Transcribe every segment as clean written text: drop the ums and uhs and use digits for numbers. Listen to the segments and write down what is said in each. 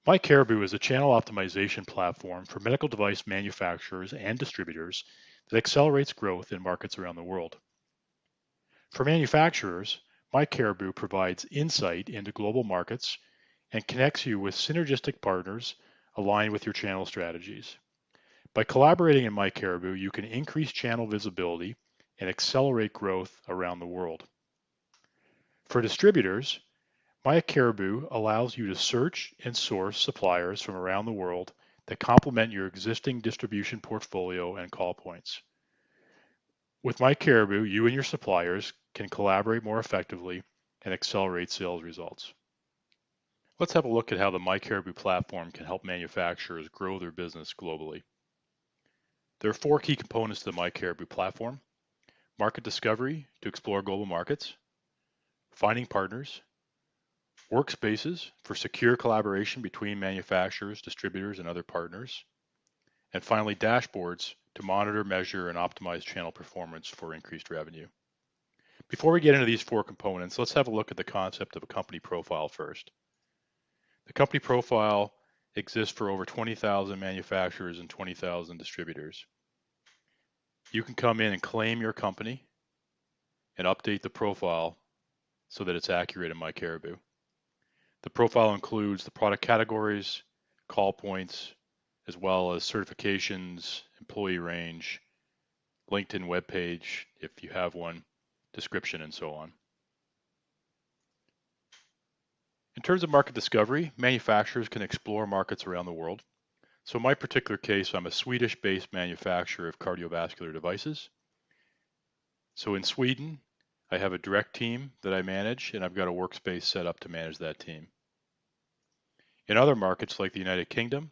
myCaribou is a channel optimization platform for medical device manufacturers and distributors that accelerates growth in markets around the world. For manufacturers, myCaribou provides insight into global markets and connects you with synergistic partners aligned with your channel strategies. By collaborating in myCaribou, you can increase channel visibility and accelerate growth around the world. For distributors, myCaribou allows you to search and source suppliers from around the world that complement your existing distribution portfolio and call points. With myCaribou, you and your suppliers can collaborate more effectively and accelerate sales results. Let's have a look at how the myCaribou platform can help manufacturers grow their business globally. There are 4 key components to the myCaribou platform: market discovery to explore global markets, finding partners, Workspaces for secure collaboration between manufacturers, distributors, and other partners. And finally, dashboards to monitor, measure, and optimize channel performance for increased revenue. Before we get into these 4 components, let's have a look at the concept of a company profile first. The company profile exists for over 20,000 manufacturers and 20,000 distributors. You can come in and claim your company and update the profile so that it's accurate in myCaribou. The profile includes the product categories, call points, as well as certifications, employee range, LinkedIn webpage, if you have one, description, and so on. In terms of market discovery, manufacturers can explore markets around the world. So in my particular case, I'm a Swedish-based manufacturer of cardiovascular devices. So in Sweden, I have a direct team that I manage, and I've got a workspace set up to manage that team. In other markets like the United Kingdom,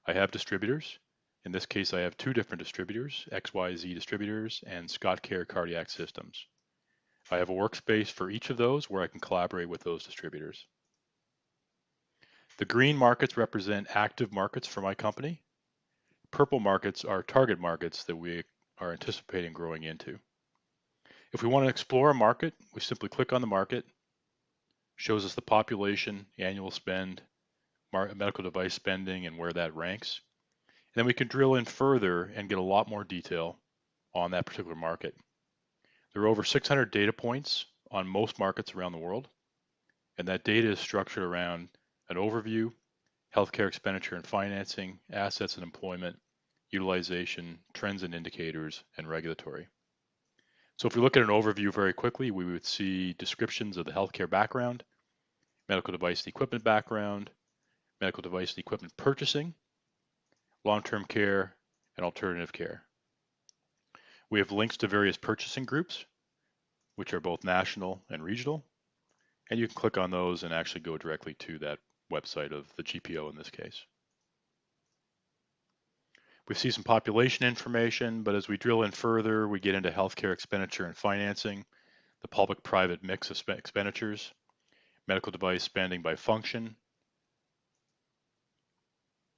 I have distributors. In this case, I have 2 different distributors, XYZ Distributors and ScottCare Cardiac Systems. I have a workspace for each of those where I can collaborate with those distributors. The green markets represent active markets for my company. Purple markets are target markets that we are anticipating growing into. If we want to explore a market, we simply click on the market, shows us the population, annual spend, medical device spending, and where that ranks. And then we can drill in further and get a lot more detail on that particular market. There are over 600 data points on most markets around the world, and that data is structured around an overview, healthcare expenditure and financing, assets and employment, utilization, trends and indicators, and regulatory. So if we look at an overview very quickly, we would see descriptions of the healthcare background, medical device and equipment background, medical device and equipment purchasing, long-term care, and alternative care. We have links to various purchasing groups, which are both national and regional, and you can click on those and actually go directly to that website of the GPO in this case. We see some population information, but as we drill in further, we get into healthcare expenditure and financing, the public-private mix of expenditures, medical device spending by function,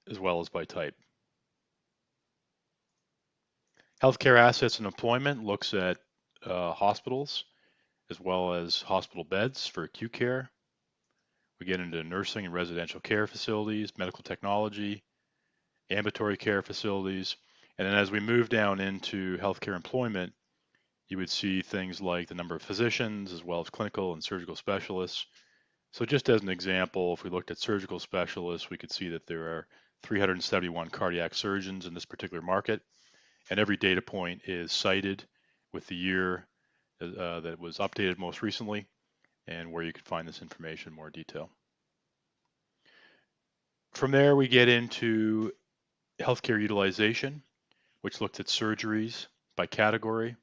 as well as by type. Healthcare assets and employment looks at hospitals, as well as hospital beds for acute care. We get into nursing and residential care facilities, medical technology, ambulatory care facilities, and then as we move down into healthcare employment, you would see things like the number of physicians, as well as clinical and surgical specialists. So just as an example, if we looked at surgical specialists, we could see that there are 371 cardiac surgeons in this particular market, and every data point is cited with the year that was updated most recently and where you can find this information in more detail. From there, we get into healthcare utilization, which looks at surgeries by category,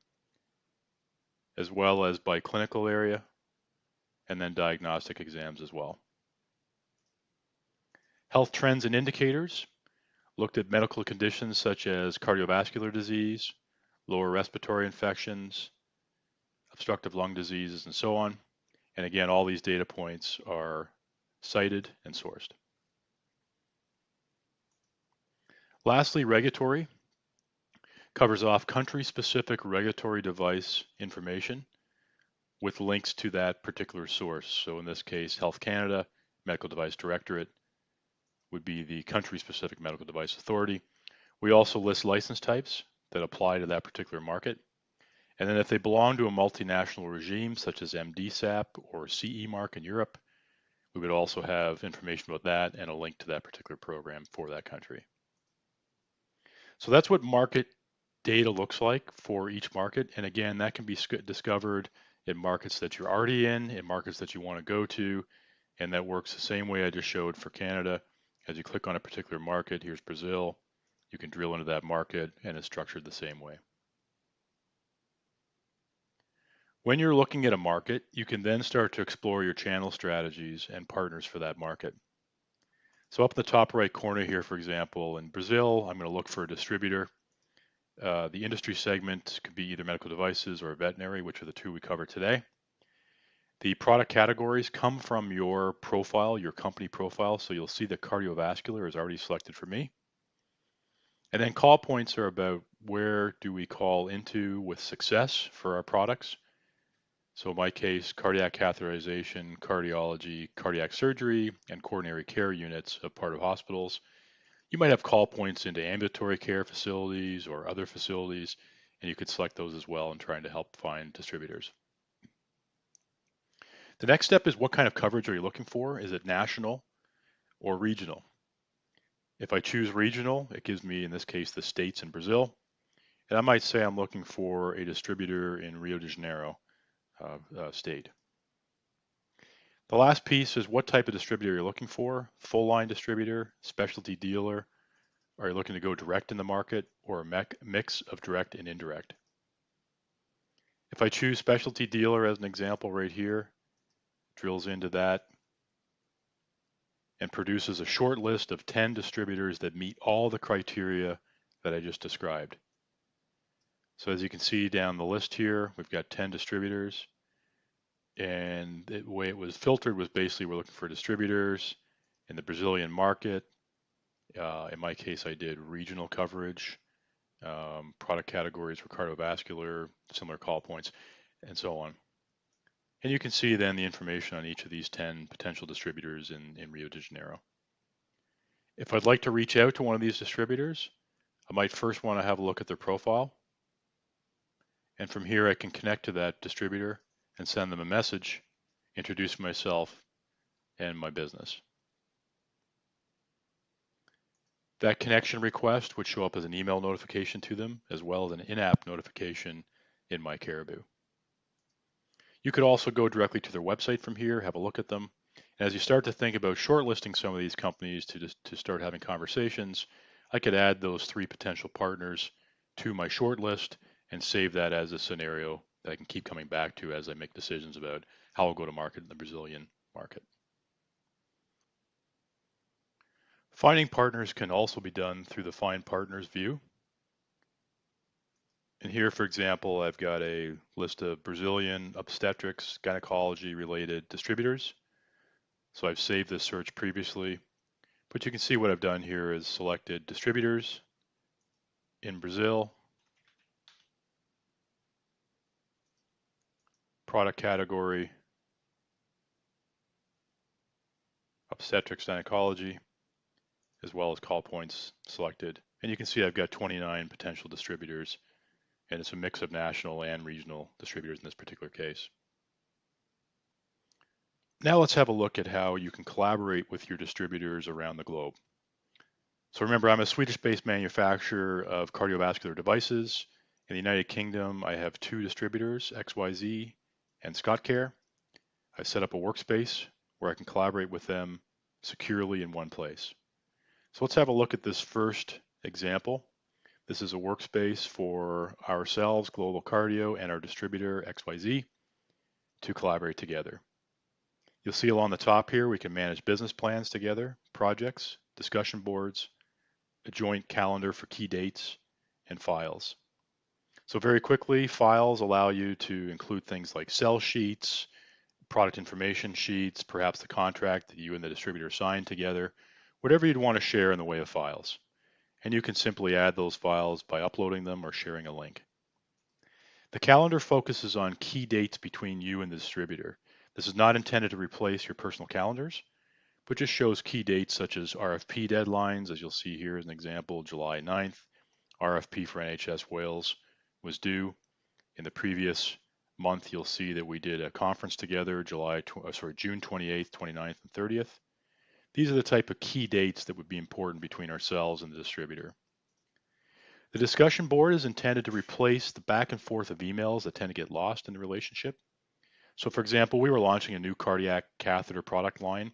as well as by clinical area, and then diagnostic exams as well. Health trends and indicators looked at medical conditions such as cardiovascular disease, lower respiratory infections, obstructive lung diseases, and so on. And again, all these data points are cited and sourced. Lastly, regulatory covers off country-specific regulatory device information with links to that particular source. So in this case, Health Canada, Medical Device Directorate, would be the country-specific medical device authority. We also list license types that apply to that particular market. And then if they belong to a multinational regime, such as MDSAP or CE mark in Europe, we would also have information about that and a link to that particular program for that country. So that's what market data looks like for each market. And again, that can be discovered in markets that you're already in markets that you want to go to. And that works the same way I just showed for Canada. As you click on a particular market, here's Brazil, you can drill into that market and it's structured the same way. When you're looking at a market, you can then start to explore your channel strategies and partners for that market. So up in the top right corner here, for example, in Brazil, I'm going to look for a distributor. The industry segment could be either medical devices or veterinary, which are the two we cover today. The product categories come from your profile, your company profile. So you'll see that cardiovascular is already selected for me. And then call points are about where do we call into with success for our products. So in my case, cardiac catheterization, cardiology, cardiac surgery, and coronary care units of part of hospitals. You might have call points into ambulatory care facilities or other facilities, and you could select those as well in trying to help find distributors. The next step is what kind of coverage are you looking for? Is it national or regional? If I choose regional, it gives me, in this case, the states in Brazil. And I might say I'm looking for a distributor in Rio de Janeiro state. The last piece is what type of distributor you're looking for. Full line distributor, specialty dealer. Are you looking to go direct in the market or a mix of direct and indirect? If I choose specialty dealer as an example right here, drills into that and produces a short list of 10 distributors that meet all the criteria that I just described. So as you can see down the list here, we've got 10 distributors. And the way it was filtered was basically we're looking for distributors in the Brazilian market. In my case, I did regional coverage. Product categories were cardiovascular, similar call points, and so on. And you can see then the information on each of these 10 potential distributors in Rio de Janeiro. If I'd like to reach out to one of these distributors, I might first want to have a look at their profile. And from here, I can connect to that distributor and send them a message, introduce myself and my business. That connection request would show up as an email notification to them, as well as an in-app notification in myCaribou. You could also go directly to their website from here, have a look at them. And as you start to think about shortlisting some of these companies to start having conversations, I could add those 3 potential partners to my shortlist and save that as a scenario that I can keep coming back to as I make decisions about how I'll go to market in the Brazilian market. Finding partners can also be done through the Find Partners view. And here, for example, I've got a list of Brazilian obstetrics, gynecology related distributors. So I've saved this search previously, but you can see what I've done here is selected distributors in Brazil, product category, obstetrics, gynecology, as well as call points selected. And you can see I've got 29 potential distributors, and it's a mix of national and regional distributors in this particular case. Now let's have a look at how you can collaborate with your distributors around the globe. So remember, I'm a Swedish-based manufacturer of cardiovascular devices. In the United Kingdom, I have 2 distributors, XYZ and ScottCare. I've set up a workspace where I can collaborate with them securely in one place. So let's have a look at this first example. This is a workspace for ourselves, Global Cardio, and our distributor, XYZ, to collaborate together. You'll see along the top here, we can manage business plans together, projects, discussion boards, a joint calendar for key dates, and files. So very quickly, files allow you to include things like sell sheets, product information sheets, perhaps the contract that you and the distributor signed together, whatever you'd want to share in the way of files. And you can simply add those files by uploading them or sharing a link. The calendar focuses on key dates between you and the distributor. This is not intended to replace your personal calendars, but just shows key dates such as RFP deadlines, as you'll see here as an example, July 9th. RFP for NHS Wales was due. In the previous month, you'll see that we did a conference together, June 28th, 29th, and 30th. These are the type of key dates that would be important between ourselves and the distributor. The discussion board is intended to replace the back and forth of emails that tend to get lost in the relationship. So for example, we were launching a new cardiac catheter product line,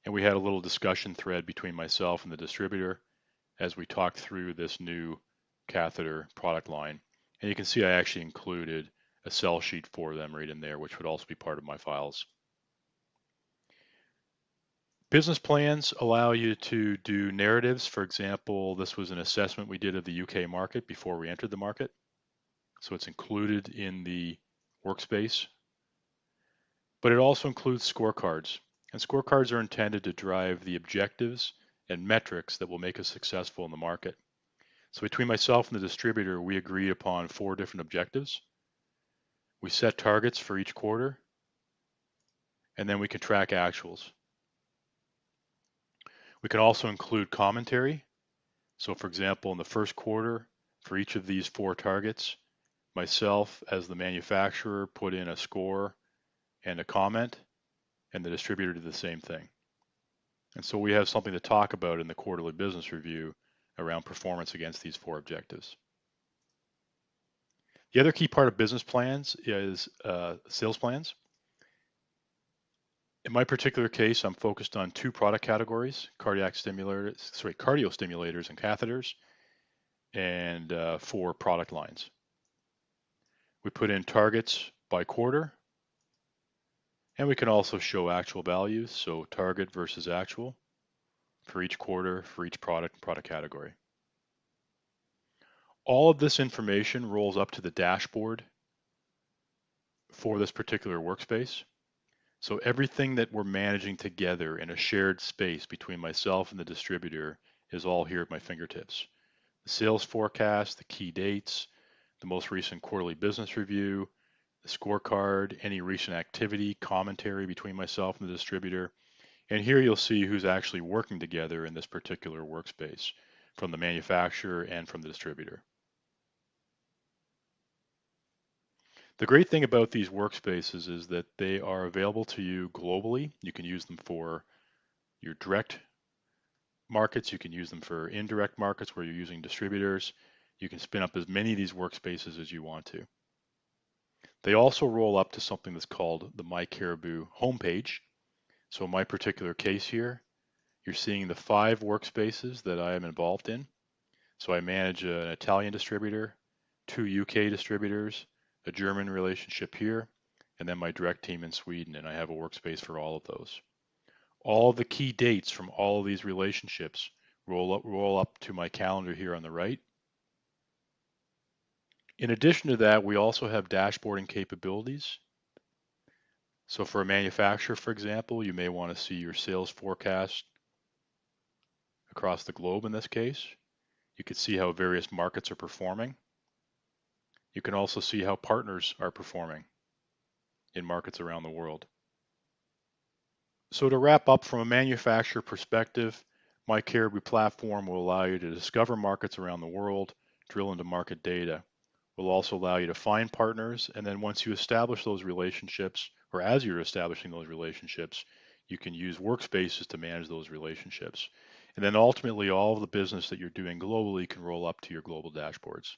and we had a little discussion thread between myself and the distributor as we talked through this new catheter product line. And you can see I actually included a sell sheet for them right in there, which would also be part of my files. Business plans allow you to do narratives. For example, this was an assessment we did of the UK market before we entered the market. So it's included in the workspace. But it also includes scorecards. And scorecards are intended to drive the objectives and metrics that will make us successful in the market. So between myself and the distributor, we agreed upon 4 different objectives. We set targets for each quarter, and then we can track actuals. We can also include commentary. So for example, in the first quarter, for each of these 4 targets, myself as the manufacturer put in a score and a comment, and the distributor did the same thing. And so we have something to talk about in the quarterly business review around performance against these 4 objectives. The other key part of business plans is sales plans. In my particular case, I'm focused on 2 product categories, cardio stimulators and catheters, and 4 product lines. We put in targets by quarter, and we can also show actual values, so target versus actual for each quarter, for each product and product category. All of this information rolls up to the dashboard for this particular workspace. So everything that we're managing together in a shared space between myself and the distributor is all here at my fingertips. The sales forecast, the key dates, the most recent quarterly business review, the scorecard, any recent activity, commentary between myself and the distributor. And here you'll see who's actually working together in this particular workspace from the manufacturer and from the distributor. The great thing about these workspaces is that they are available to you globally. You can use them for your direct markets. You can use them for indirect markets where you're using distributors. You can spin up as many of these workspaces as you want to. They also roll up to something that's called the myCaribou homepage. So in my particular case here, you're seeing the 5 workspaces that I am involved in. So I manage an Italian distributor, 2 UK distributors, a German relationship here, and then my direct team in Sweden, and I have a workspace for all of those. All of the key dates from all of these relationships roll up to my calendar here on the right. In addition to that, we also have dashboarding capabilities. So for a manufacturer, for example, you may want to see your sales forecast across the globe in this case. You could see how various markets are performing. You can also see how partners are performing in markets around the world. So to wrap up, from a manufacturer perspective, myCaribou platform will allow you to discover markets around the world, drill into market data. Will also allow you to find partners, and then once you establish those relationships, or as you're establishing those relationships, you can use Workspaces to manage those relationships. And then ultimately, all of the business that you're doing globally can roll up to your global dashboards.